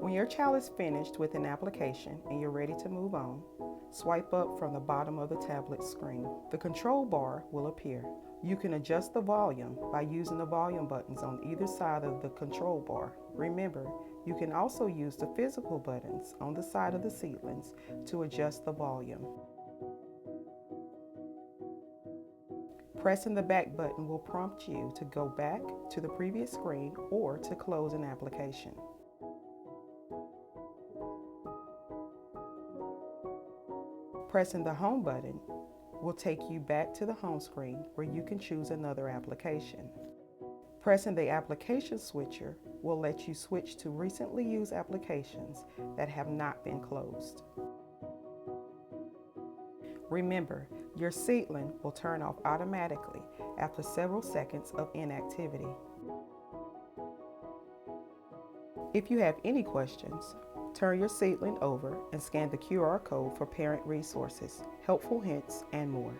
When your child is finished with an application and you're ready to move on, swipe up from the bottom of the tablet screen. The control bar will appear. You can adjust the volume by using the volume buttons on either side of the control bar. Remember, you can also use the physical buttons on the side of the seedlings to adjust the volume. Pressing the back button will prompt you to go back to the previous screen or to close an application. Pressing the home button will take you back to the home screen where you can choose another application. Pressing the application switcher will let you switch to recently used applications that have not been closed. Remember, your seedling will turn off automatically after several seconds of inactivity. If you have any questions, turn your seedling over and scan the QR code for parent resources, helpful hints, and more.